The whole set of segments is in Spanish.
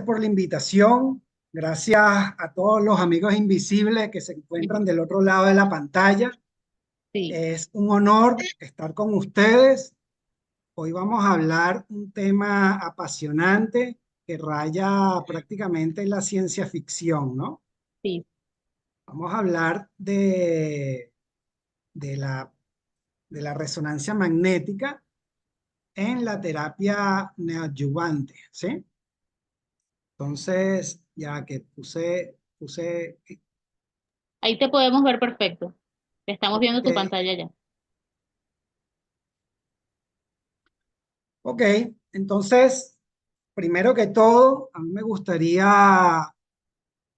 por la invitación. Gracias a todos los amigos invisibles que se encuentran del otro lado de la pantalla. Sí, Es un honor estar con ustedes. Hoy vamos a hablar un tema apasionante que raya prácticamente en la ciencia ficción, ¿no? sí. Vamos a hablar de la, de la resonancia magnética en la terapia neoadyuvante, ¿sí? Entonces, ya que puse. Ahí te podemos ver perfecto. Te estamos viendo tu Ok, pantalla ya. ok, entonces, primero que todo, a mí me gustaría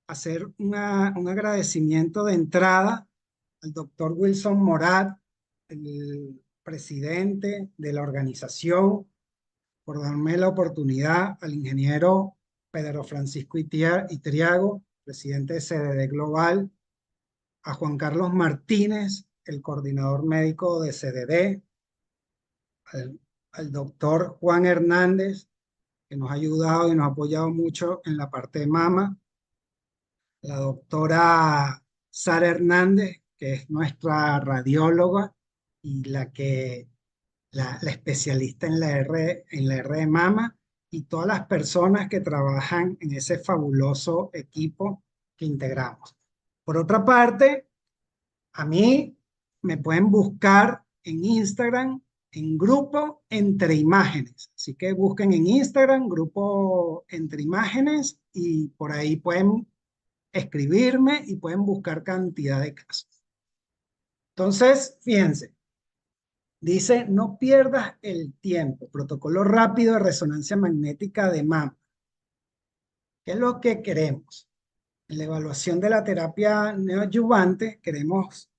hacer un agradecimiento de entrada al doctor Wilson Morat, el presidente de la organización, por darme la oportunidad, al ingeniero Pedro Francisco Itriago, presidente de CDD Global, a Juan Carlos Martínez, el coordinador médico de CDD, al doctor Juan Hernández, que nos ha ayudado y nos ha apoyado mucho en la parte de mama, la doctora Sara Hernández, que es nuestra radióloga y la especialista en la R de mama, y todas las personas que trabajan en ese fabuloso equipo que integramos. Por otra parte, a mí me pueden buscar en Instagram en grupo Entre Imágenes. Así que busquen en Instagram grupo Entre Imágenes y por ahí pueden escribirme y pueden buscar cantidad de casos. Entonces, fíjense, dice, no pierdas el tiempo. Protocolo rápido de resonancia magnética de mama. ¿Qué es lo que queremos? En la evaluación de la terapia neoadyuvante, queremos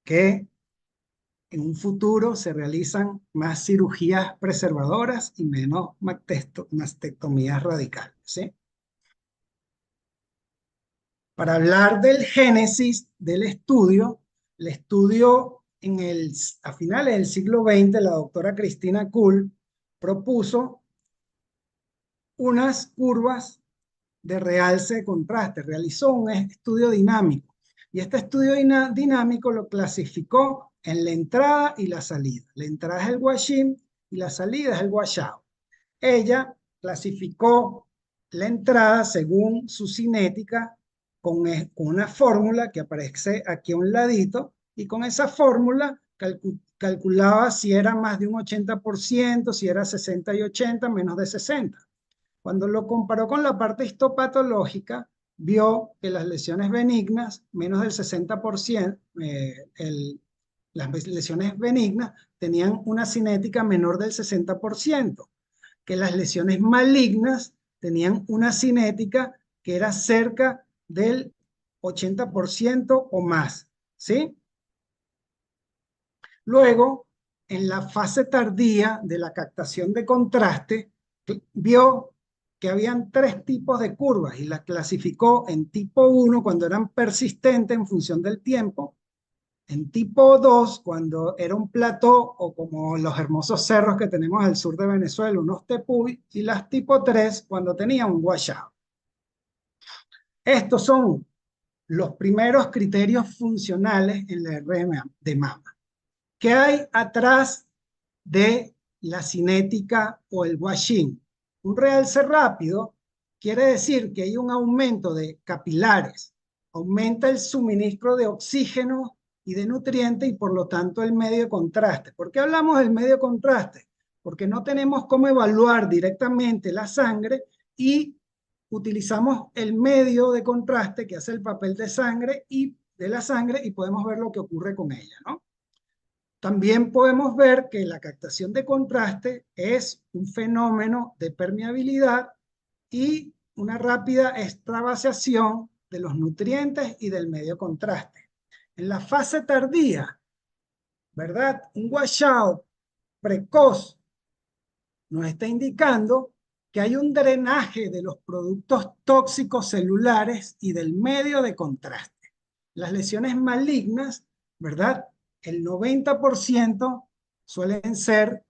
que en un futuro se realizan más cirugías preservadoras y menos mastectomías radicales, ¿sí? Para hablar del génesis del estudio, el estudio a finales del siglo XX, la doctora Cristina Kuhl propuso unas curvas de realce de contraste, realizó un estudio dinámico y este estudio dinámico lo clasificó en la entrada y la salida. La entrada es el wash-in y la salida es el wash-out. Ella clasificó la entrada según su cinética con una fórmula que aparece aquí a un ladito y con esa fórmula calculaba si era más de un 80%, si era 60 y 80, menos de 60. Cuando lo comparó con la parte histopatológica, vio que las lesiones benignas, menos del 60%, las lesiones benignas tenían una cinética menor del 60%, que las lesiones malignas tenían una cinética que era cerca del 80% o más, ¿sí? Luego, en la fase tardía de la captación de contraste, vio que habían tres tipos de curvas y las clasificó en tipo 1 cuando eran persistentes en función del tiempo, en tipo 2 cuando era un plató o como los hermosos cerros que tenemos al sur de Venezuela, unos tepuy, y las tipo 3 cuando tenía un washout. Estos son los primeros criterios funcionales en la RM de mama. ¿Qué hay atrás de la cinética o el wash-in? Un realce rápido quiere decir que hay un aumento de capilares, aumenta el suministro de oxígeno y de nutrientes y por lo tanto el medio de contraste. ¿Por qué hablamos del medio de contraste? Porque no tenemos cómo evaluar directamente la sangre y utilizamos el medio de contraste que hace el papel de sangre y de la sangre y podemos ver lo que ocurre con ella, ¿no? También podemos ver que la captación de contraste es un fenómeno de permeabilidad y una rápida extravasación de los nutrientes y del medio contraste. En la fase tardía, ¿verdad? Un washout precoz nos está indicando que hay un drenaje de los productos tóxicos celulares y del medio de contraste. Las lesiones malignas, ¿verdad? El 90% suelen ser,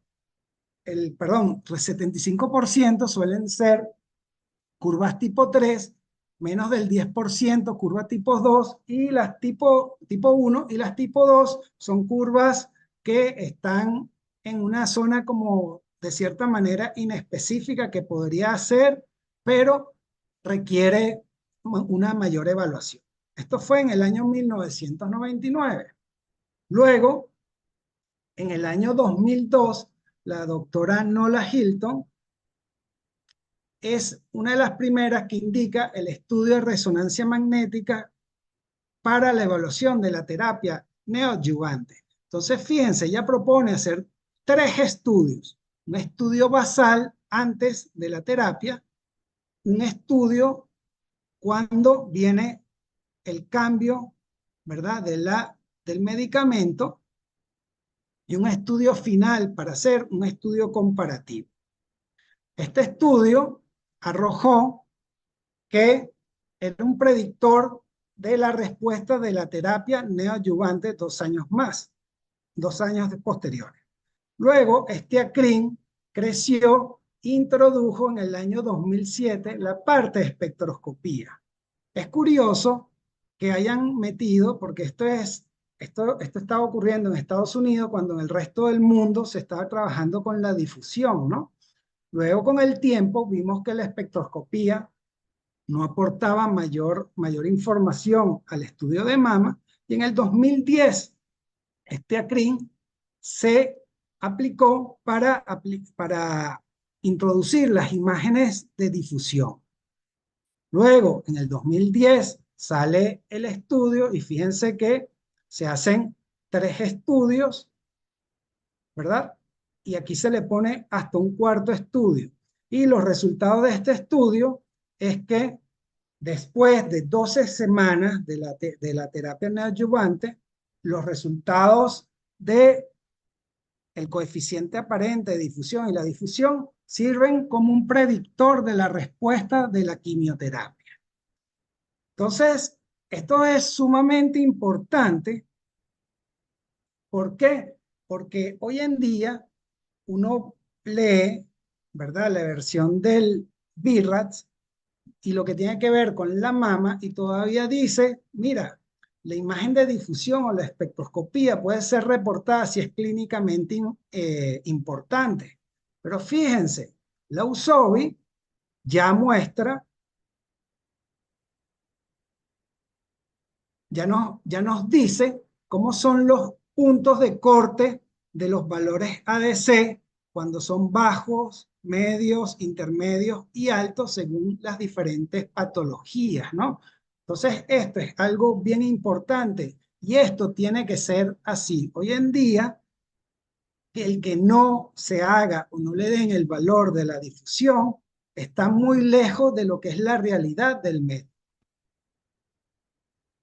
el 75% suelen ser curvas tipo 3, menos del 10%, curva tipo 2, y las tipo 1 y las tipo 2 son curvas que están en una zona como de cierta manera inespecífica que podría hacer, pero requiere una mayor evaluación. Esto fue en el año 1999. Luego, en el año 2002, la doctora Nola Hilton es una de las primeras que indica el estudio de resonancia magnética para la evaluación de la terapia neoadyuvante. Entonces, fíjense, ella propone hacer 3 estudios. Un estudio basal antes de la terapia, un estudio cuando viene el cambio, ¿verdad?, del medicamento, y un estudio final para hacer un estudio comparativo. Este estudio arrojó que era un predictor de la respuesta de la terapia neoadyuvante 2 años más, 2 años posteriores. Luego, este ACRIN creció, introdujo en el año 2007 la parte de espectroscopía. Es curioso que hayan metido, porque esto estaba ocurriendo en Estados Unidos cuando en el resto del mundo se estaba trabajando con la difusión, ¿no? Luego, con el tiempo, vimos que la espectroscopía no aportaba mayor información al estudio de mama, y en el 2010 este ACRIN se aplicó para introducir las imágenes de difusión. Luego, en el 2010, sale el estudio y fíjense que se hacen 3 estudios, ¿verdad? Y aquí se le pone hasta un 4.º estudio. Y los resultados de este estudio es que después de 12 semanas de la terapia neoadyuvante, los resultados de el coeficiente aparente de difusión y la difusión sirven como un predictor de la respuesta de la quimioterapia. Entonces, esto es sumamente importante. ¿Por qué? Porque hoy en día uno lee, ¿verdad?, la versión del BIRATS y lo que tiene que ver con la mama, y todavía dice, mira, la imagen de difusión o la espectroscopía puede ser reportada si es clínicamente importante. Pero fíjense, la USOBI ya muestra, ya nos dice cómo son los puntos de corte de los valores ADC cuando son bajos, medios, intermedios y altos según las diferentes patologías, ¿no? Entonces, esto es algo bien importante y esto tiene que ser así. Hoy en día, el que no se haga o no le den el valor de la difusión está muy lejos de lo que es la realidad del médico.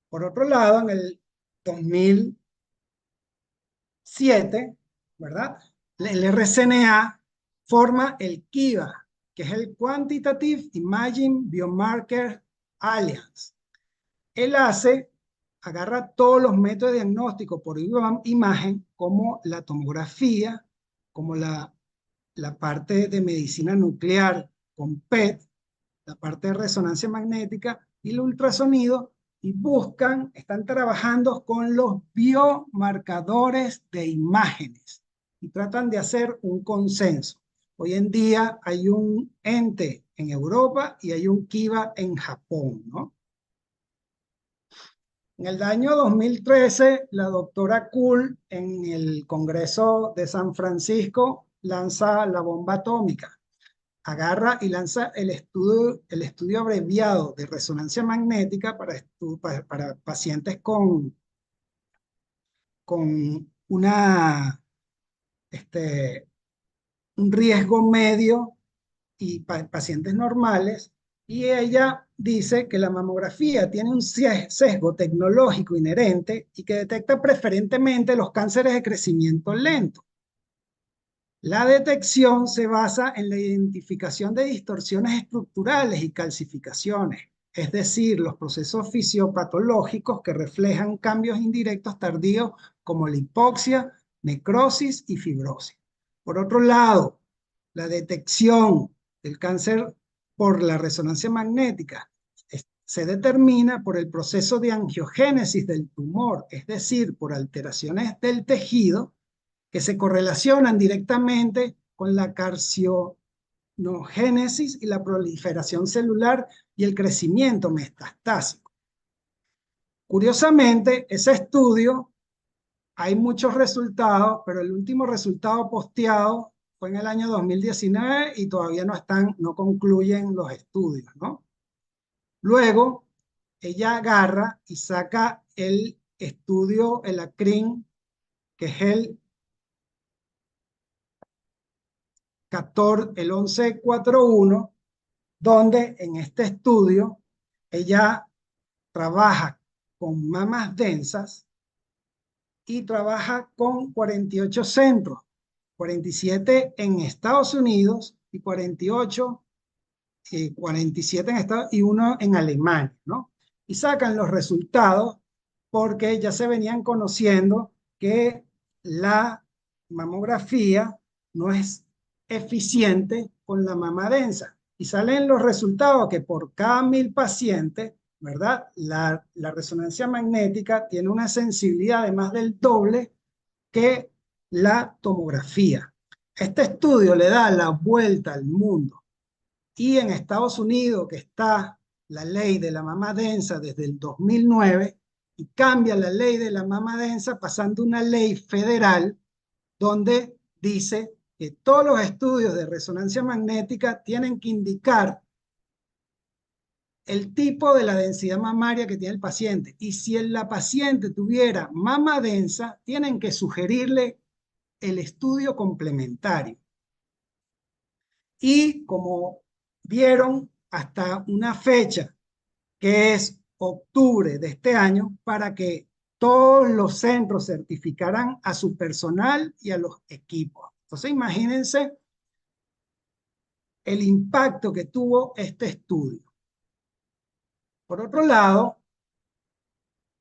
Por otro lado, en el 2007, ¿verdad?, el RCNA forma el KIVA, que es el Quantitative Imaging Biomarker Alliance. Él agarra todos los métodos de diagnóstico por imagen, como la tomografía, como la parte de medicina nuclear con PET, la parte de resonancia magnética y el ultrasonido, y están trabajando con los biomarcadores de imágenes y tratan de hacer un consenso. Hoy en día hay un ente en Europa y hay un KIVA en Japón, ¿no? En el año 2013, la doctora Kuhl en el Congreso de San Francisco lanza la bomba atómica. Agarra y lanza el estudio abreviado de resonancia magnética para pacientes con un riesgo medio y pacientes normales, y ella dice que la mamografía tiene un sesgo tecnológico inherente y que detecta preferentemente los cánceres de crecimiento lento. La detección se basa en la identificación de distorsiones estructurales y calcificaciones, es decir, los procesos fisiopatológicos que reflejan cambios indirectos tardíos como la hipoxia, necrosis y fibrosis. Por otro lado, la detección del cáncer por la resonancia magnética se determina por el proceso de angiogénesis del tumor, es decir, por alteraciones del tejido que se correlacionan directamente con la carcinogénesis y la proliferación celular y el crecimiento metastásico. Curiosamente, ese estudio, hay muchos resultados, pero el último resultado posteado fue en el año 2019 y todavía no concluyen los estudios, ¿no? Luego, ella agarra y saca el estudio, el ACRIN, que es el 1141, donde en este estudio ella trabaja con mamas densas y trabaja con 48 centros, 47 en Estados Unidos y 47 en Estados y uno en Alemania, ¿no? Y sacan los resultados porque ya se venían conociendo que la mamografía no es eficiente con la mama densa. Y salen los resultados que por cada 1000 pacientes, ¿verdad? La resonancia magnética tiene una sensibilidad de más del doble que la tomografía. Este estudio le da la vuelta al mundo. Y en Estados Unidos, que está la ley de la mama densa desde el 2009, y cambia la ley de la mama densa pasando una ley federal donde dice que todos los estudios de resonancia magnética tienen que indicar el tipo de la densidad mamaria que tiene el paciente. Y si la paciente tuviera mama densa, tienen que sugerirle el estudio complementario. Y como vieron, hasta una fecha que es octubre de este año para que todos los centros certificaran a su personal y a los equipos. Entonces imagínense el impacto que tuvo este estudio. Por otro lado,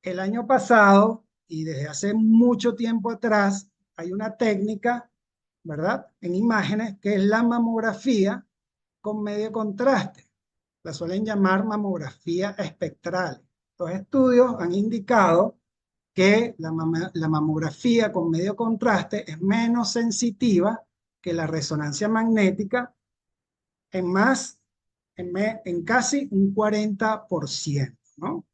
el año pasado y desde hace mucho tiempo atrás hay una técnica, ¿verdad?, en imágenes que es la mamografía con medio contraste. La suelen llamar mamografía espectral. Los estudios han indicado que la mamografía con medio contraste es menos sensitiva que la resonancia magnética en casi un 40%, ¿no?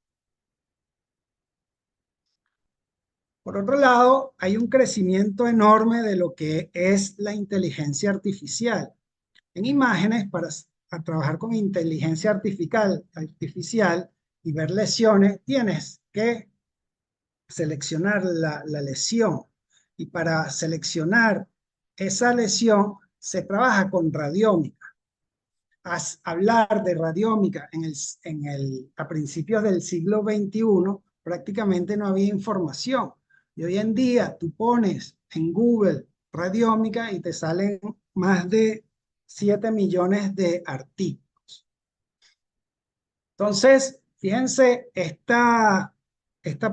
Por otro lado, hay un crecimiento enorme de lo que es la inteligencia artificial. En imágenes, para trabajar con inteligencia artificial y ver lesiones, tienes que seleccionar la lesión. Y para seleccionar esa lesión, se trabaja con radiómica. Hablar de radiómica a principios del siglo XXI, prácticamente no había información. Y hoy en día tú pones en Google radiómica y te salen más de 7 millones de artículos. Entonces, fíjense esta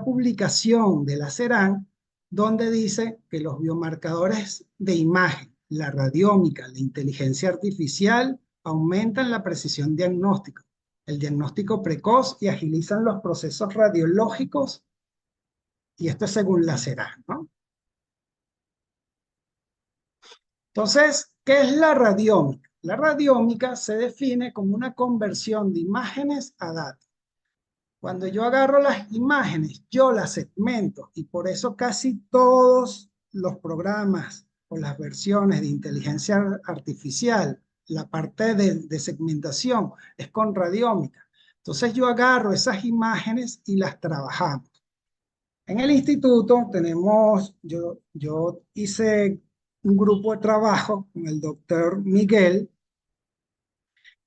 publicación de la CERAN, donde dice que los biomarcadores de imagen, la radiómica, la inteligencia artificial, aumentan la precisión diagnóstica, el diagnóstico precoz y agilizan los procesos radiológicos, y esto es según la CERAN, ¿no? Entonces, ¿qué es la radiómica? La radiómica se define como una conversión de imágenes a datos. Cuando yo agarro las imágenes, yo las segmento, y por eso casi todos los programas o las versiones de inteligencia artificial, la parte de segmentación es con radiómica. Entonces yo agarro esas imágenes y las trabajamos. En el instituto yo hice un grupo de trabajo con el doctor Miguel,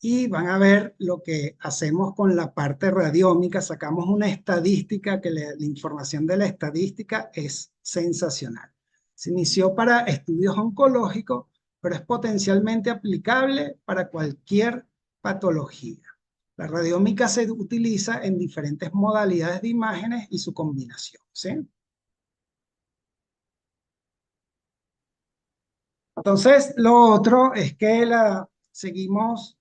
y van a ver lo que hacemos con la parte radiómica. Sacamos una estadística que la información de la estadística es sensacional. Se inició para estudios oncológicos, pero es potencialmente aplicable para cualquier patología. La radiómica se utiliza en diferentes modalidades de imágenes y su combinación, ¿sí? Entonces, lo otro es que seguimos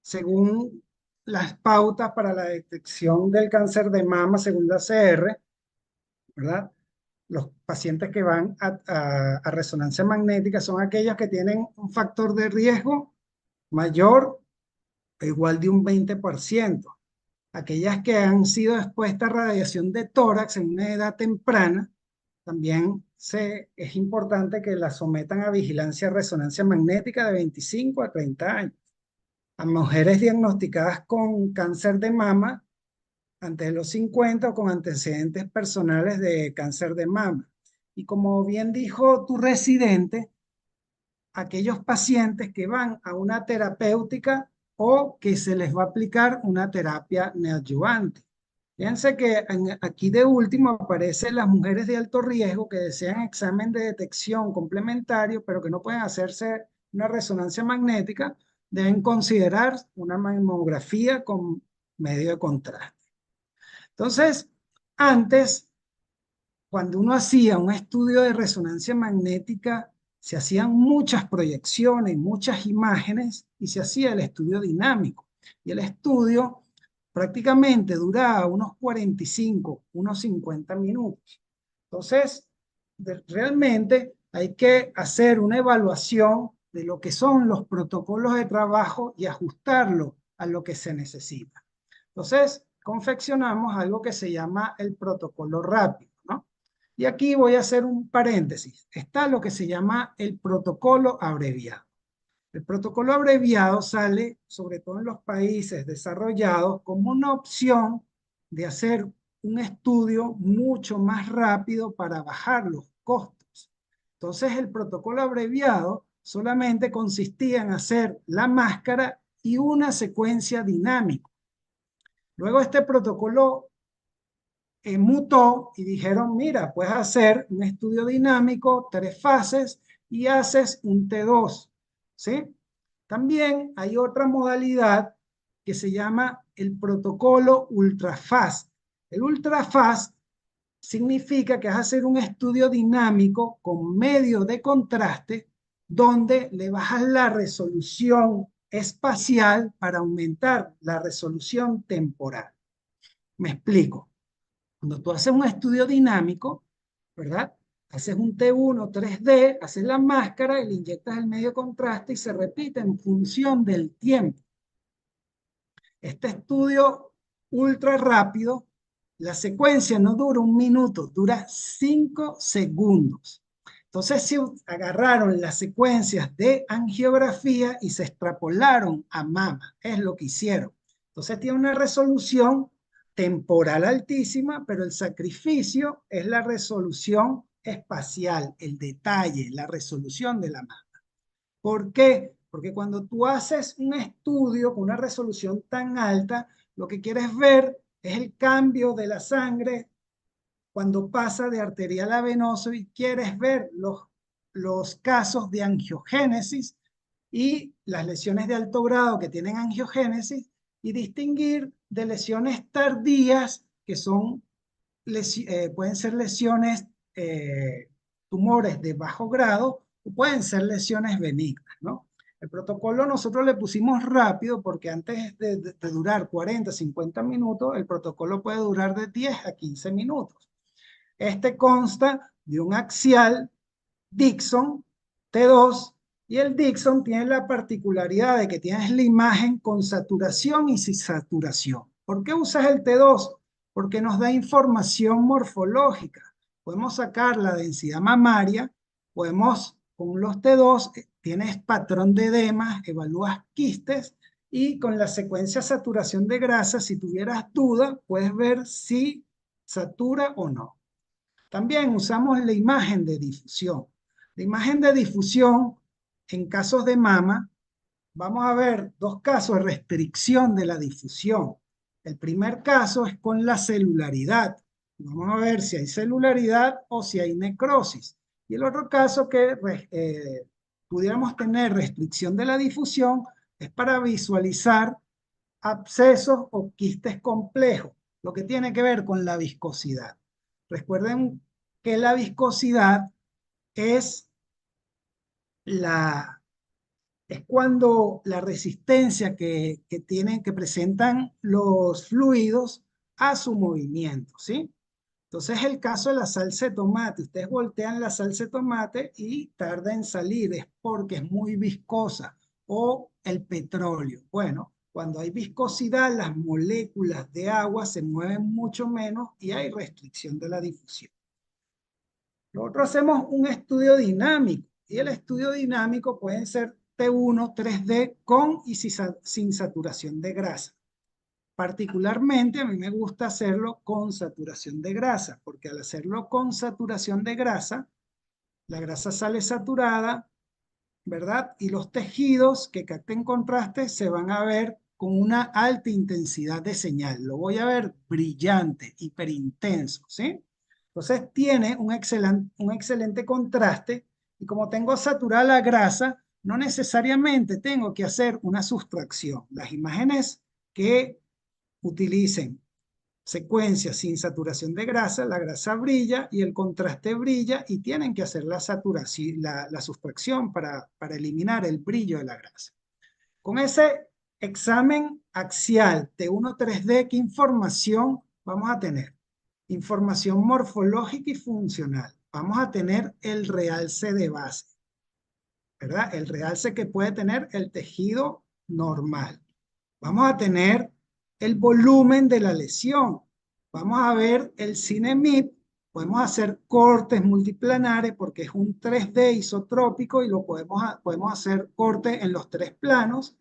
según las pautas para la detección del cáncer de mama, según la CR, ¿verdad? Los pacientes que van a resonancia magnética son aquellos que tienen un factor de riesgo mayor o igual de un 20%. Aquellas que han sido expuestas a radiación de tórax en una edad temprana, también es importante que las sometan a vigilancia de resonancia magnética de 25 a 30 años. A mujeres diagnosticadas con cáncer de mama antes de los 50 o con antecedentes personales de cáncer de mama. Y como bien dijo tu residente, aquellos pacientes que van a una terapéutica o que se les va a aplicar una terapia neoadyuvante. Fíjense que aquí de último aparecen las mujeres de alto riesgo que desean examen de detección complementario, pero que no pueden hacerse una resonancia magnética, deben considerar una mamografía con medio de contraste. Entonces, antes, cuando uno hacía un estudio de resonancia magnética, se hacían muchas proyecciones, muchas imágenes y se hacía el estudio dinámico. Y el estudio prácticamente duraba unos 45, unos 50 minutos. Entonces, realmente hay que hacer una evaluación de lo que son los protocolos de trabajo y ajustarlo a lo que se necesita. Entonces, confeccionamos algo que se llama el protocolo rápido, ¿no? Y aquí voy a hacer un paréntesis. Está lo que se llama el protocolo abreviado. El protocolo abreviado sale, sobre todo en los países desarrollados, como una opción de hacer un estudio mucho más rápido para bajar los costos. Entonces, el protocolo abreviado solamente consistía en hacer la máscara y una secuencia dinámica. Luego este protocolo mutó y dijeron, mira, puedes hacer un estudio dinámico, 3 fases, y haces un T2, ¿sí? También hay otra modalidad que se llama el protocolo ultrafast. El ultrafast significa que vas a hacer un estudio dinámico con medio de contraste donde le bajas la resolución espacial para aumentar la resolución temporal. Me explico. Cuando tú haces un estudio dinámico, ¿verdad? Haces un T1 3D, haces la máscara y le inyectas el medio contraste y se repite en función del tiempo. Este estudio ultra rápido, la secuencia no dura 1 minuto, dura 5 segundos. Entonces, si agarraron las secuencias de angiografía y se extrapolaron a mama, es lo que hicieron. Entonces, tiene una resolución temporal altísima, pero el sacrificio es la resolución espacial, el detalle, la resolución de la mama. ¿Por qué? Porque cuando tú haces un estudio con una resolución tan alta, lo que quieres ver es el cambio de la sangre cuando pasa de arterial a venoso y quieres ver los casos de angiogénesis y las lesiones de alto grado que tienen angiogénesis y distinguir de lesiones tardías que son, pueden ser lesiones, tumores de bajo grado o pueden ser lesiones benignas, ¿no? El protocolo nosotros le pusimos rápido porque antes de durar 40, 50 minutos, el protocolo puede durar de 10 a 15 minutos. Este consta de un axial Dixon T2 y el Dixon tiene la particularidad de que tienes la imagen con saturación y sin saturación. ¿Por qué usas el T2? Porque nos da información morfológica. Podemos sacar la densidad mamaria, podemos con los T2 tienes patrón de edemas, evalúas quistes y con la secuencia saturación de grasa, si tuvieras duda, puedes ver si satura o no. También usamos la imagen de difusión. La imagen de difusión, en casos de mama, vamos a ver 2 casos de restricción de la difusión. El primer caso es con la celularidad. Vamos a ver si hay celularidad o si hay necrosis. Y el otro caso que pudiéramos tener restricción de la difusión es para visualizar abscesos o quistes complejos, lo que tiene que ver con la viscosidad. Recuerden que la viscosidad es es cuando la resistencia que presentan los fluidos a su movimiento, ¿sí? Entonces es el caso de la salsa de tomate. Ustedes voltean la salsa de tomate y tarda en salir, es porque es muy viscosa. O el petróleo. Bueno, cuando hay viscosidad, las moléculas de agua se mueven mucho menos y hay restricción de la difusión. Nosotros hacemos un estudio dinámico y el estudio dinámico puede ser T1, 3D con y sin saturación de grasa. Particularmente a mí me gusta hacerlo con saturación de grasa, porque al hacerlo con saturación de grasa, la grasa sale saturada, ¿verdad? Y los tejidos que capten contraste se van a ver con una alta intensidad de señal. Lo voy a ver brillante, hiperintenso, ¿sí? Entonces tiene un excelente contraste y como tengo saturada la grasa, no necesariamente tengo que hacer una sustracción. Las imágenes que utilicen secuencias sin saturación de grasa, la grasa brilla y el contraste brilla y tienen que hacer la saturación, la sustracción para eliminar el brillo de la grasa. Con ese examen axial T1 3D, ¿qué información vamos a tener? Información morfológica y funcional. Vamos a tener el realce de base, ¿verdad? El realce que puede tener el tejido normal. Vamos a tener el volumen de la lesión. Vamos a ver el CineMIP. Podemos hacer cortes multiplanares porque es un 3D isotrópico y lo podemos hacer cortes en los 3 planos.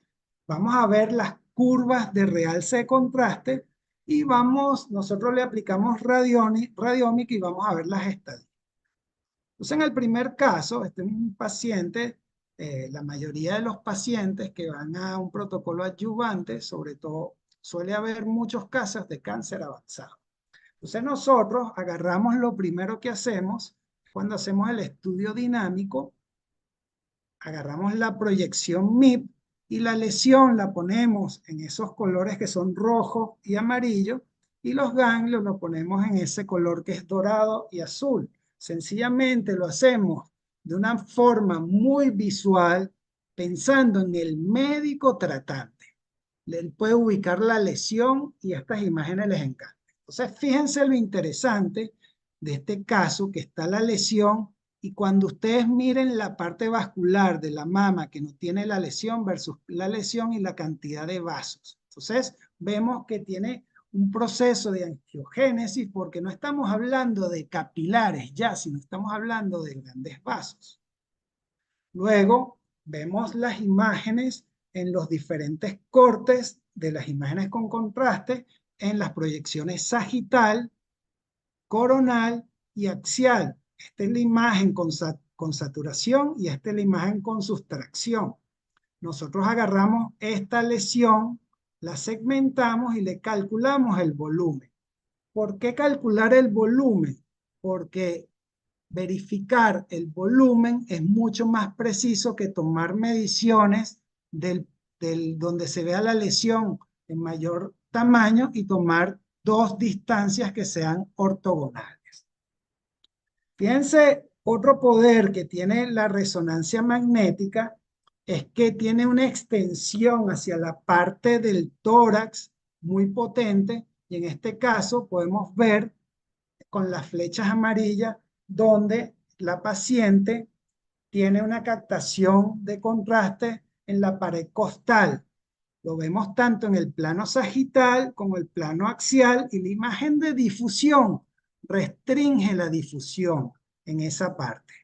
Vamos a ver las curvas de realce de contraste y nosotros le aplicamos radiómica y vamos a ver las estadísticas. Entonces, en el primer caso, este es un paciente, la mayoría de los pacientes que van a un protocolo adyuvante, sobre todo, suele haber muchos casos de cáncer avanzado. Entonces, nosotros agarramos lo primero que hacemos cuando hacemos el estudio dinámico, agarramos la proyección MIP y la lesión la ponemos en esos colores que son rojo y amarillo y los ganglios los ponemos en ese color que es dorado y azul. Sencillamente lo hacemos de una forma muy visual, pensando en el médico tratante. Él puede ubicar la lesión y estas imágenes les encantan. Entonces, fíjense lo interesante de este caso, que está la lesión, y cuando ustedes miren la parte vascular de la mama que no tiene la lesión versus la lesión y la cantidad de vasos. Entonces, vemos que tiene un proceso de angiogénesis porque no estamos hablando de capilares ya, sino estamos hablando de grandes vasos. Luego vemos las imágenes en los diferentes cortes de las imágenes con contraste en las proyecciones sagital, coronal y axial. Esta es la imagen con saturación y esta es la imagen con sustracción. Nosotros agarramos esta lesión, la segmentamos y le calculamos el volumen. ¿Por qué calcular el volumen? Porque verificar el volumen es mucho más preciso que tomar mediciones donde se vea la lesión en mayor tamaño y tomar 2 distancias que sean ortogonales. Fíjense, otro poder que tiene la resonancia magnética es que tiene una extensión hacia la parte del tórax muy potente y en este caso podemos ver con las flechas amarillas donde la paciente tiene una captación de contraste en la pared costal. Lo vemos tanto en el plano sagital como el plano axial y la imagen de difusión restringe la difusión en esa parte.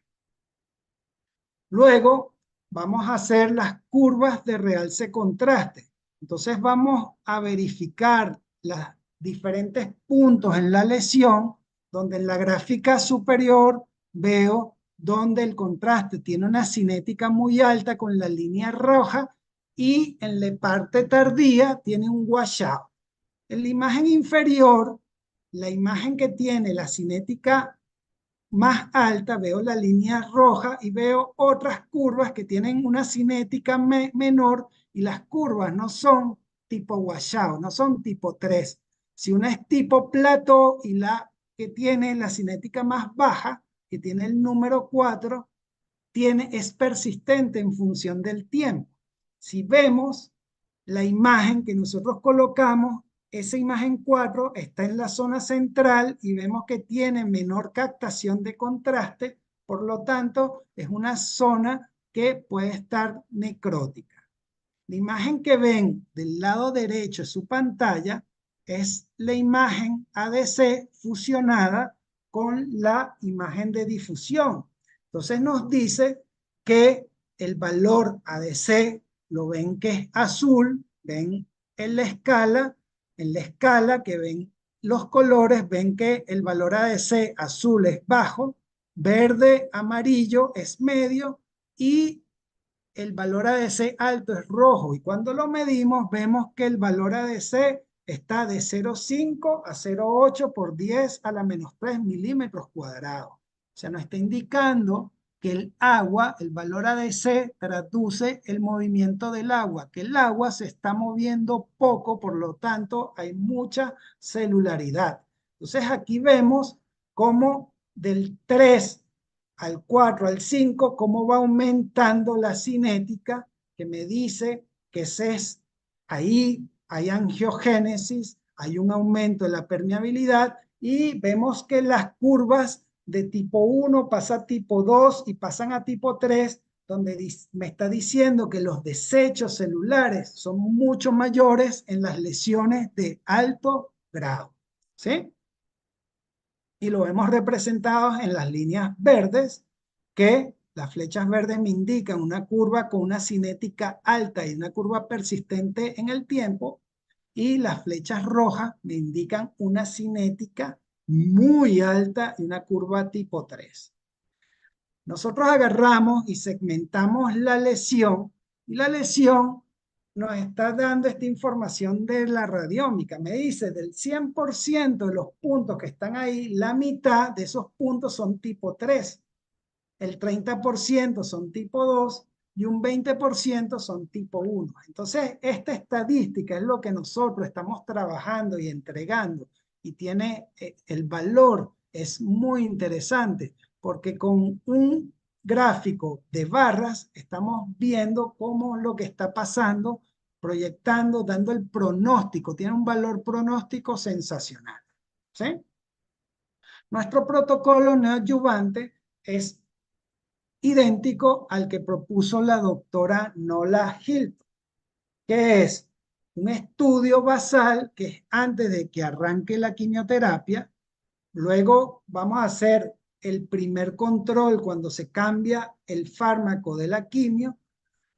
Luego vamos a hacer las curvas de realce contraste. Entonces vamos a verificar los diferentes puntos en la lesión donde en la gráfica superior veo donde el contraste tiene una cinética muy alta con la línea roja y en la parte tardía tiene un washout. En la imagen inferior, la imagen que tiene la cinética más alta, veo la línea roja y veo otras curvas que tienen una cinética menor y las curvas no son tipo washout, no son tipo 3. Si una es tipo plató y la que tiene la cinética más baja, que tiene el número 4, es persistente en función del tiempo. Si vemos la imagen que nosotros colocamos, esa imagen 4 está en la zona central y vemos que tiene menor captación de contraste, por lo tanto, es una zona que puede estar necrótica. La imagen que ven del lado derecho de su pantalla es la imagen ADC fusionada con la imagen de difusión. Entonces nos dice que el valor ADC lo ven que es azul, ven en la escala que ven los colores, ven que el valor ADC azul es bajo, verde, amarillo es medio y el valor ADC alto es rojo. Y cuando lo medimos, vemos que el valor ADC está de 0,5 a 0,8 por 10 a la menos 3 milímetros cuadrados. O sea, nos está indicando que el agua, el valor ADC, traduce el movimiento del agua, que el agua se está moviendo poco, por lo tanto, hay mucha celularidad. Entonces, aquí vemos cómo del 3 al 4, al 5, cómo va aumentando la cinética, que me dice que ahí hay angiogénesis, hay un aumento de la permeabilidad y vemos que las curvas de tipo 1 pasan a tipo 2 y pasan a tipo 3, donde me está diciendo que los desechos celulares son mucho mayores en las lesiones de alto grado. ¿Sí? Y lo vemos representado en las líneas verdes, que las flechas verdes me indican una curva con una cinética alta y una curva persistente en el tiempo, y las flechas rojas me indican una cinética muy alta y una curva tipo 3. Nosotros agarramos y segmentamos la lesión, y la lesión nos está dando esta información de la radiómica. Me dice, del 100% de los puntos que están ahí, la mitad de esos puntos son tipo 3, el 30% son tipo 2 y un 20% son tipo 1. Entonces, esta estadística es lo que nosotros estamos trabajando y entregando, y tiene el valor, es muy interesante, porque con un gráfico de barras estamos viendo cómo lo que está pasando, proyectando, dando el pronóstico, tiene un valor pronóstico sensacional. ¿Sí? Nuestro protocolo neoadyuvante es idéntico al que propuso la doctora Nola Hilton, que es un estudio basal que es antes de que arranque la quimioterapia. Luego vamos a hacer el primer control cuando se cambia el fármaco de la quimio,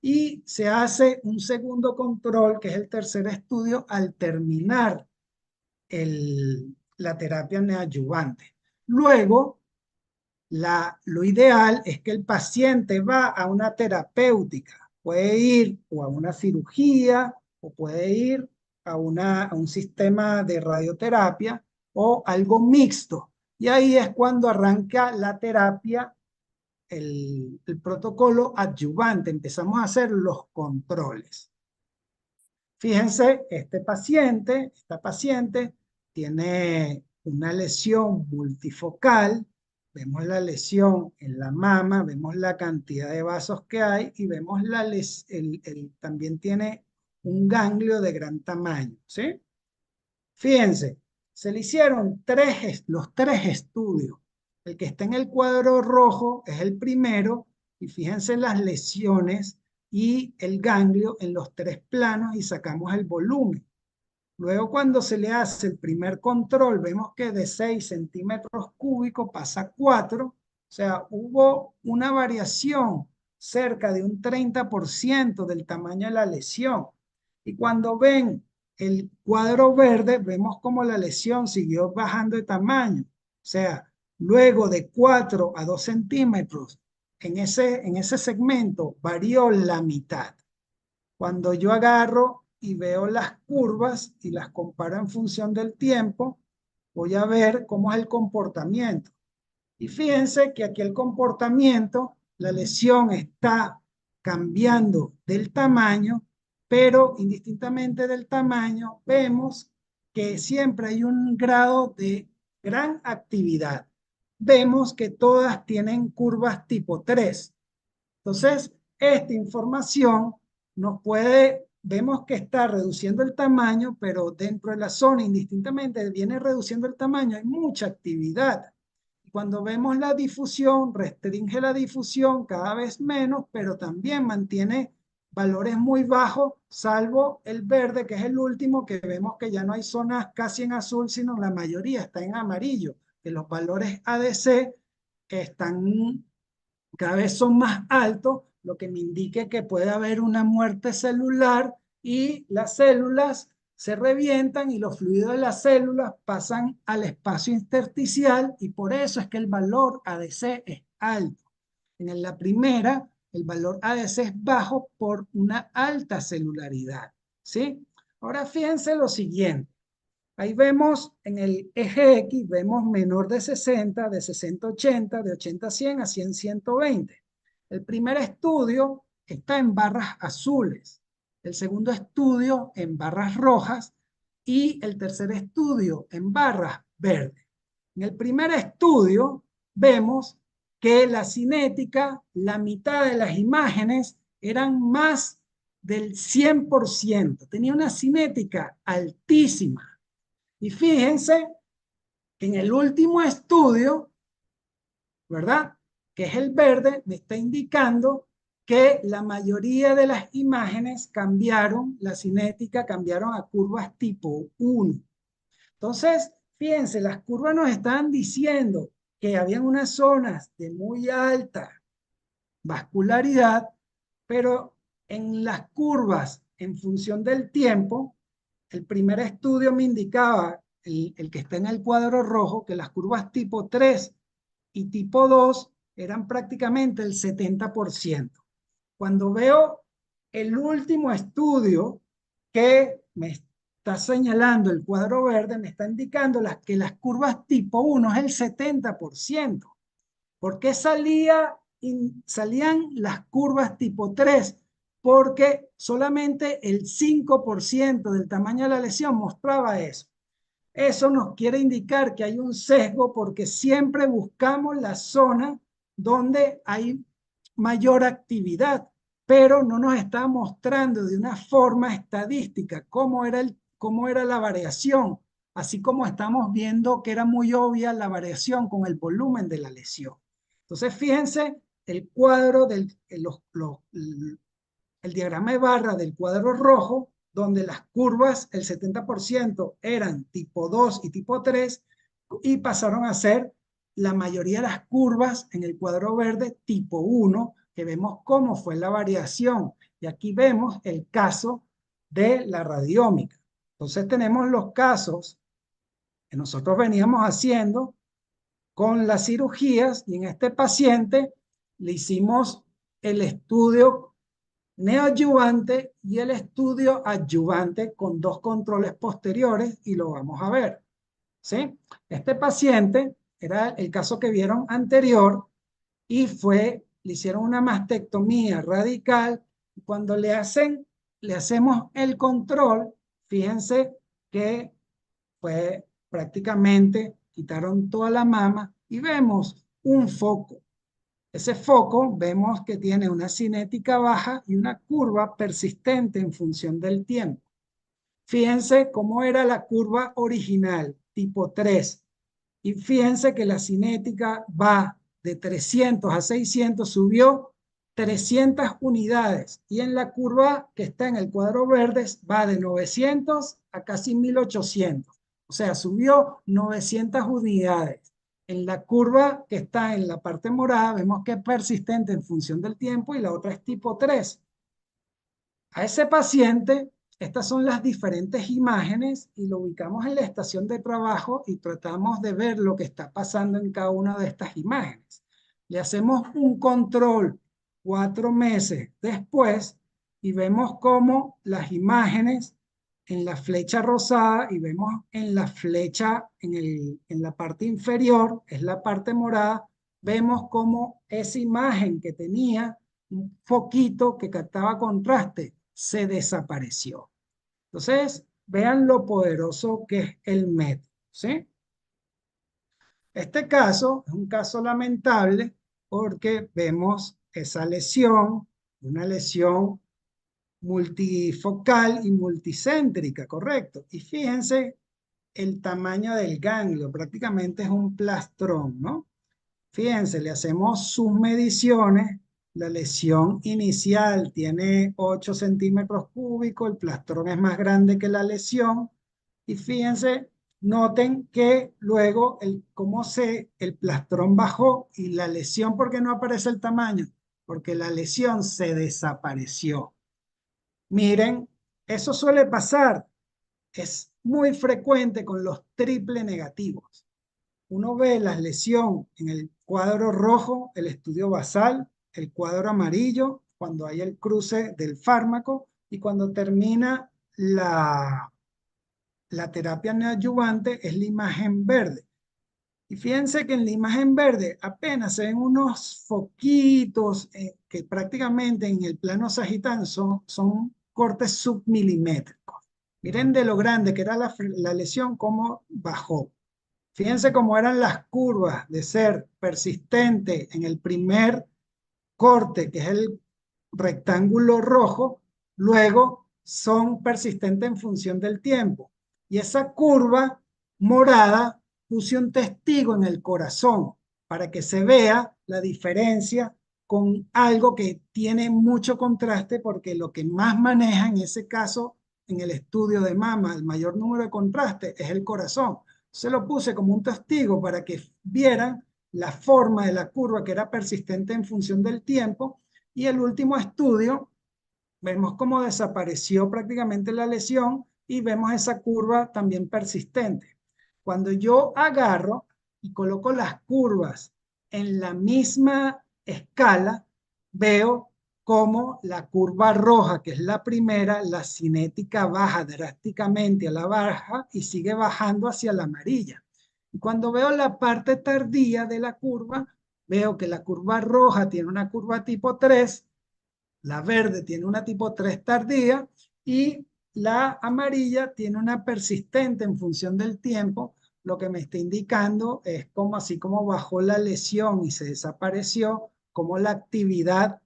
y se hace un segundo control, que es el tercer estudio, al terminar la terapia neoadyuvante. Luego, lo ideal es que el paciente va a una terapéutica, puede ir o a una cirugía o puede ir a un sistema de radioterapia o algo mixto. Y ahí es cuando arranca la terapia, el protocolo adyuvante. Empezamos a hacer los controles. Fíjense, esta paciente tiene una lesión multifocal. Vemos la lesión en la mama, vemos la cantidad de vasos que hay y vemos también tiene un ganglio de gran tamaño. ¿Sí? Fíjense, se le hicieron los tres estudios. El que está en el cuadro rojo es el primero, y fíjense las lesiones y el ganglio en los tres planos y sacamos el volumen. Luego, cuando se le hace el primer control, vemos que de 6 centímetros cúbicos pasa a 4, o sea, hubo una variación cerca de un 30% del tamaño de la lesión. Y cuando ven el cuadro verde, vemos como la lesión siguió bajando de tamaño. O sea, luego de 4 a 2 centímetros, en ese segmento varió la mitad. Cuando yo agarro y veo las curvas y las comparo en función del tiempo, voy a ver cómo es el comportamiento. Y fíjense que aquí el comportamiento, la lesión está cambiando del tamaño, pero indistintamente del tamaño, vemos que siempre hay un grado de gran actividad. Vemos que todas tienen curvas tipo 3. Entonces, esta información vemos que está reduciendo el tamaño, pero dentro de la zona indistintamente viene reduciendo el tamaño, hay mucha actividad. Cuando vemos la difusión, restringe la difusión cada vez menos, pero también mantiene valores muy bajos, salvo el verde, que es el último, que vemos que ya no hay zonas casi en azul, sino la mayoría está en amarillo, que los valores ADC están cada vez son más altos, lo que me indica que puede haber una muerte celular y las células se revientan y los fluidos de las células pasan al espacio intersticial y por eso es que el valor ADC es alto. En la primera, el valor ADC es bajo por una alta celularidad, ¿sí? Ahora fíjense lo siguiente. Ahí vemos en el eje X, vemos menor de 60, de 60 a 80, de 80 a 100, a 100 120. El primer estudio está en barras azules, el segundo estudio en barras rojas y el tercer estudio en barras verdes. En el primer estudio vemos que la cinética, la mitad de las imágenes eran más del 100%, tenía una cinética altísima. Y fíjense que en el último estudio, ¿verdad? Que es el verde, me está indicando que la mayoría de las imágenes cambiaron, la cinética cambiaron a curvas tipo 1. Entonces, fíjense, las curvas nos están diciendo que habían unas zonas de muy alta vascularidad, pero en las curvas en función del tiempo, el primer estudio me indicaba, el que está en el cuadro rojo, que las curvas tipo 3 y tipo 2 eran prácticamente el 70%. Cuando veo el último estudio que me está señalando el cuadro verde, me está indicando que las curvas tipo 1 es el 70%. ¿Por qué salían las curvas tipo 3? Porque solamente el 5% del tamaño de la lesión mostraba eso. Eso nos quiere indicar que hay un sesgo porque siempre buscamos la zona donde hay mayor actividad, pero no nos está mostrando de una forma estadística cómo era la variación, así como estamos viendo que era muy obvia la variación con el volumen de la lesión. Entonces, fíjense el cuadro el diagrama de barra del cuadro rojo, donde las curvas, el 70% eran tipo 2 y tipo 3, y pasaron a ser la mayoría de las curvas en el cuadro verde tipo 1, que vemos cómo fue la variación. Y aquí vemos el caso de la radiómica. Entonces tenemos los casos que nosotros veníamos haciendo con las cirugías y en este paciente le hicimos el estudio neoadyuvante y el estudio adyuvante con dos controles posteriores y lo vamos a ver. ¿Sí? Este paciente era el caso que vieron anterior y le hicieron una mastectomía radical. Cuando le hacemos el control, fíjense que pues prácticamente quitaron toda la mama y vemos un foco. Ese foco vemos que tiene una cinética baja y una curva persistente en función del tiempo. Fíjense cómo era la curva original, tipo 3. Y fíjense que la cinética va de 300 a 600, subió 300 unidades. Y en la curva que está en el cuadro verde va de 900 a casi 1800. O sea, subió 900 unidades. En la curva que está en la parte morada vemos que es persistente en función del tiempo y la otra es tipo 3. A ese paciente, estas son las diferentes imágenes y lo ubicamos en la estación de trabajo y tratamos de ver lo que está pasando en cada una de estas imágenes. Le hacemos un control 4 meses después y vemos cómo las imágenes en la flecha rosada y vemos en la flecha en la parte inferior, es la parte morada, vemos cómo esa imagen que tenía un foquito que captaba contraste se desapareció. Entonces, vean lo poderoso que es el método, ¿sí? Este caso es un caso lamentable porque vemos esa lesión, una lesión multifocal y multicéntrica, correcto. Y fíjense el tamaño del ganglio, prácticamente es un plastrón, ¿no? Fíjense, le hacemos sus mediciones, la lesión inicial tiene 8 centímetros cúbicos, el plastrón es más grande que la lesión, y fíjense, noten que luego el plastrón bajó y la lesión, ¿por qué no aparece el tamaño? Porque la lesión se desapareció. Miren, eso suele pasar, es muy frecuente con los triple negativos. Uno ve la lesión en el cuadro rojo, el estudio basal, el cuadro amarillo, cuando hay el cruce del fármaco y cuando termina la terapia neoadyuvante es la imagen verde. Y fíjense que en la imagen verde apenas se ven unos foquitos que prácticamente en el plano sagital son cortes submilimétricos. Miren de lo grande que era la lesión, cómo bajó. Fíjense cómo eran las curvas de ser persistente en el primer corte, que es el rectángulo rojo, luego son persistentes en función del tiempo. Y esa curva morada puse un testigo en el corazón para que se vea la diferencia con algo que tiene mucho contraste, porque lo que más maneja en ese caso, en el estudio de mama, el mayor número de contraste es el corazón. Se lo puse como un testigo para que vieran la forma de la curva que era persistente en función del tiempo. Y el último estudio, vemos cómo desapareció prácticamente la lesión y vemos esa curva también persistente. Cuando yo agarro y coloco las curvas en la misma escala, veo cómo la curva roja, que es la primera, la cinética baja drásticamente a la baja y sigue bajando hacia la amarilla. Y cuando veo la parte tardía de la curva, veo que la curva roja tiene una curva tipo 3, la verde tiene una tipo 3 tardía y la amarilla tiene una persistente en función del tiempo. Lo que me está indicando es como así como bajó la lesión y se desapareció, como la actividad,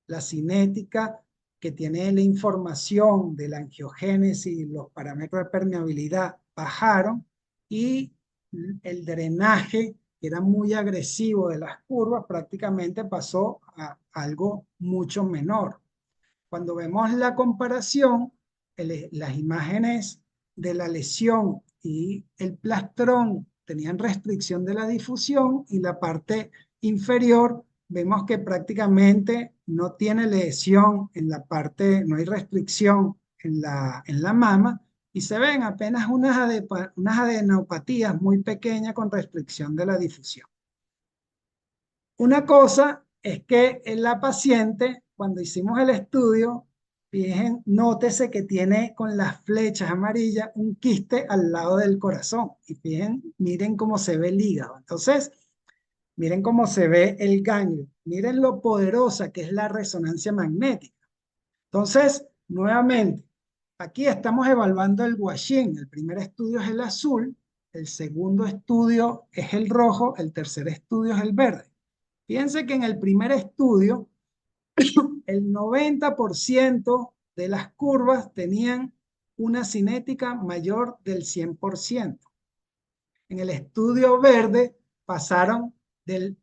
la cinética que tiene la información de la angiogénesis y los parámetros de permeabilidad bajaron, y el drenaje, que era muy agresivo de las curvas, prácticamente pasó a algo mucho menor. Cuando vemos la comparación, las imágenes de la lesión y el plastrón tenían restricción de la difusión, y la parte inferior vemos que prácticamente no tiene lesión en la parte, no hay restricción en la mama, y se ven apenas unas adenopatías muy pequeñas con restricción de la difusión. Una cosa es que en la paciente, cuando hicimos el estudio, fíjense, nótese que tiene con las flechas amarillas un quiste al lado del corazón. Y fíjense, miren cómo se ve el hígado. Entonces, miren cómo se ve el ganglio. Miren lo poderosa que es la resonancia magnética. Entonces, nuevamente, aquí estamos evaluando el Gaussian. El primer estudio es el azul, el segundo estudio es el rojo, el tercer estudio es el verde. Fíjense que en el primer estudio, el 90% de las curvas tenían una cinética mayor del 100%. En el estudio verde pasaron de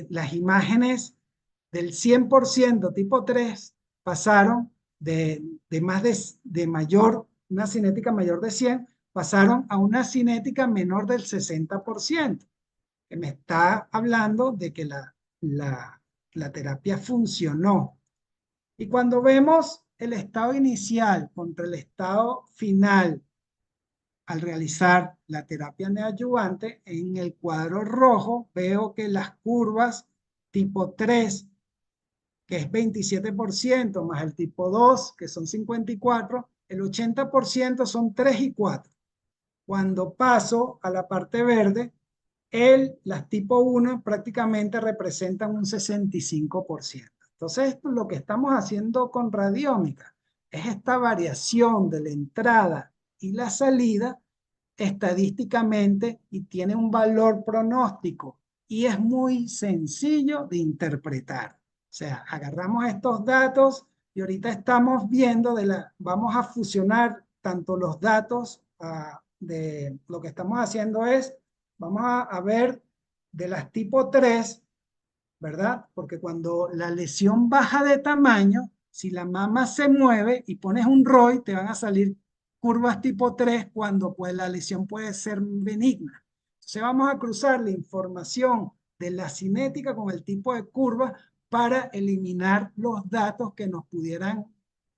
las imágenes del 100% tipo 3, pasaron de mayor, una cinética mayor de 100, pasaron a una cinética menor del 60%. Que me está hablando de que la terapia funcionó. Y cuando vemos el estado inicial contra el estado final al realizar la terapia neoadyuvante, en el cuadro rojo veo que las curvas tipo 3, que es 27%, más el tipo 2, que son 54%, el 80% son 3 y 4. Cuando paso a la parte verde, las tipo 1 prácticamente representan un 65%. Entonces, esto, lo que estamos haciendo con radiómica es esta variación de la entrada y la salida estadísticamente, y tiene un valor pronóstico y es muy sencillo de interpretar. O sea, agarramos estos datos Y ahorita estamos viendo, vamos a fusionar tanto los datos de lo que estamos haciendo es, vamos a ver de las tipo 3, ¿verdad? Porque cuando la lesión baja de tamaño, si la mama se mueve y pones un ROI, te van a salir curvas tipo 3 cuando pues la lesión puede ser benigna. Entonces vamos a cruzar la información de la cinética con el tipo de curva para eliminar los datos que nos pudieran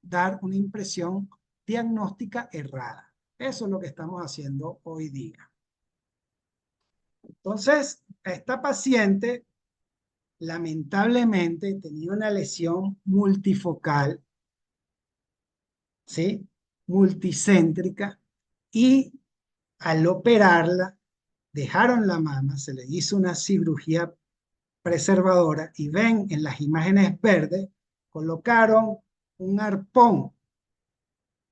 dar una impresión diagnóstica errada. Eso es lo que estamos haciendo hoy día. Entonces, a esta paciente lamentablemente tenía una lesión multifocal, ¿sí? Multicéntrica, y al operarla dejaron la mama, se le hizo una cirugía preservadora y ven en las imágenes verdes, colocaron un arpón.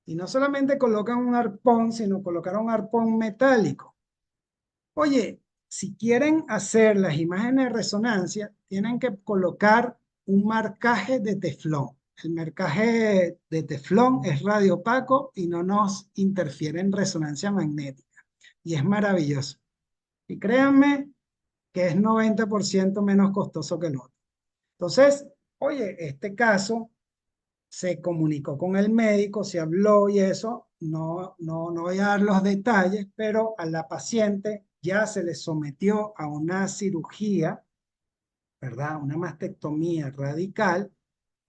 Y no solamente colocan un arpón, sino colocaron un arpón metálico. Oye, si quieren hacer las imágenes de resonancia, tienen que colocar un marcaje de teflón. El marcaje de teflón es radiopaco y no nos interfiere en resonancia magnética. Y es maravilloso. Y créanme que es 90% menos costoso que el otro. Entonces, oye, este caso se comunicó con el médico, se habló y eso, no voy a dar los detalles, pero a la paciente ya se le sometió a una cirugía, ¿verdad? Una mastectomía radical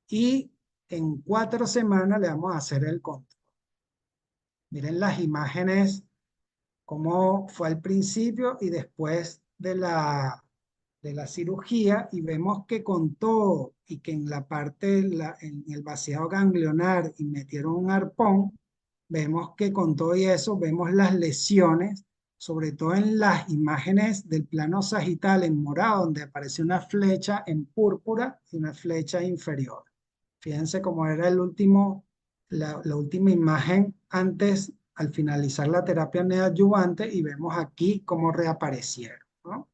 y en 4 semanas le vamos a hacer el control. Miren las imágenes, cómo fue al principio y después de la cirugía, y vemos que con todo y que en la parte, en el vaciado ganglionar y metieron un arpón, vemos que con todo y eso vemos las lesiones, sobre todo en las imágenes del plano sagital en morado, donde aparece una flecha en púrpura y una flecha inferior. Fíjense cómo era la última imagen antes, al finalizar la terapia neoadyuvante, y vemos aquí cómo reaparecieron, ¿no?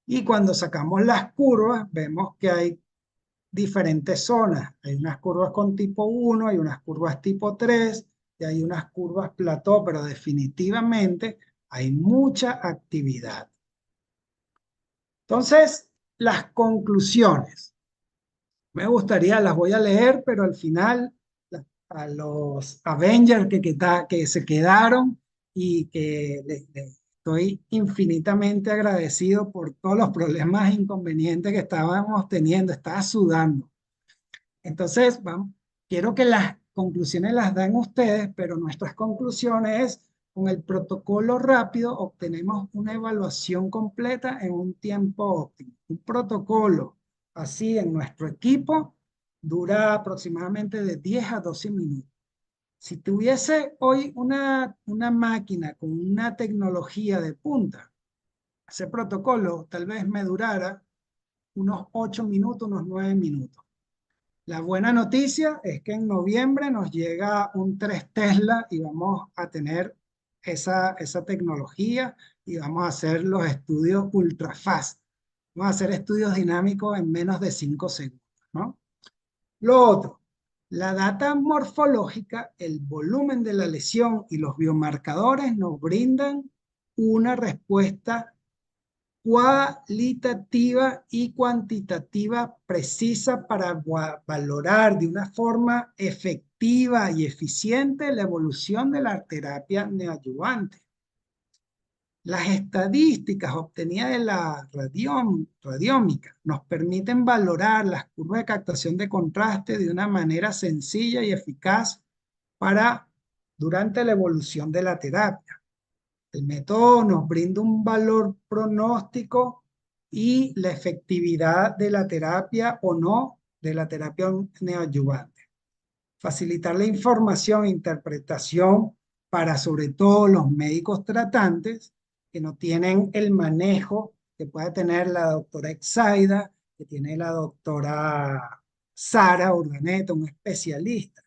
Y cuando sacamos las curvas, vemos que hay diferentes zonas. Hay unas curvas con tipo 1, hay unas curvas tipo 3, y hay unas curvas plató, pero definitivamente hay mucha actividad. Entonces, las conclusiones. Me gustaría, las voy a leer, pero al final a los Avengers que se quedaron y que estoy infinitamente agradecido por todos los problemas e inconvenientes que estábamos teniendo, estaba sudando. Entonces, vamos, quiero que las conclusiones las den ustedes, pero nuestras conclusiones es, con el protocolo rápido obtenemos una evaluación completa en un tiempo óptimo. Un protocolo así en nuestro equipo dura aproximadamente de 10 a 12 minutos. Si tuviese hoy una máquina con una tecnología de punta, ese protocolo tal vez me durara unos 8 minutos, unos 9 minutos. La buena noticia es que en noviembre nos llega un 3 Tesla y vamos a tener esa tecnología y vamos a hacer los estudios ultra fast. Vamos a hacer estudios dinámicos en menos de 5 segundos, ¿no? Lo otro, la data morfológica, el volumen de la lesión y los biomarcadores nos brindan una respuesta cualitativa y cuantitativa precisa para valorar de una forma efectiva y eficiente la evolución de la terapia neoadyuvante. Las estadísticas obtenidas de la radiómica nos permiten valorar las curvas de captación de contraste de una manera sencilla y eficaz durante la evolución de la terapia. El método nos brinda un valor pronóstico y la efectividad de la terapia o no de la terapia neoadyuvante. Facilitar la información e interpretación para sobre todo los médicos tratantes que no tienen el manejo que puede tener la doctora Exaida, que tiene la doctora Sara Urdaneta, un especialista.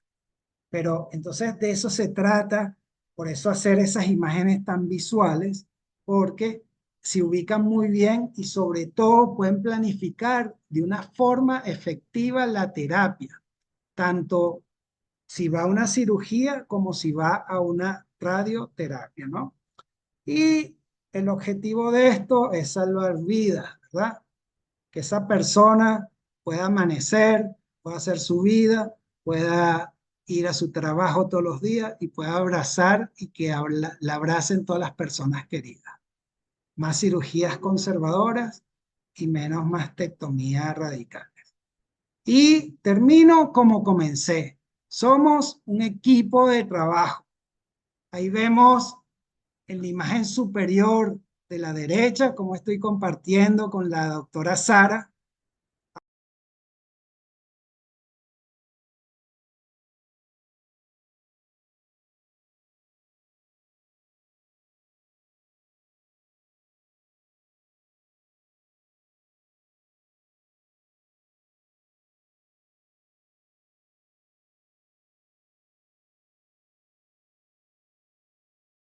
Pero entonces de eso se trata, por eso hacer esas imágenes tan visuales, porque se ubican muy bien y sobre todo pueden planificar de una forma efectiva la terapia, tanto si va a una cirugía como si va a una radioterapia, ¿no? Y el objetivo de esto es salvar vidas, ¿verdad? Que esa persona pueda amanecer, pueda hacer su vida, pueda ir a su trabajo todos los días y pueda abrazar y que la abracen todas las personas queridas. Más cirugías conservadoras y menos mastectomías radicales. Y termino como comencé. Somos un equipo de trabajo. Ahí vemos en la imagen superior de la derecha, como estoy compartiendo con la doctora Sara,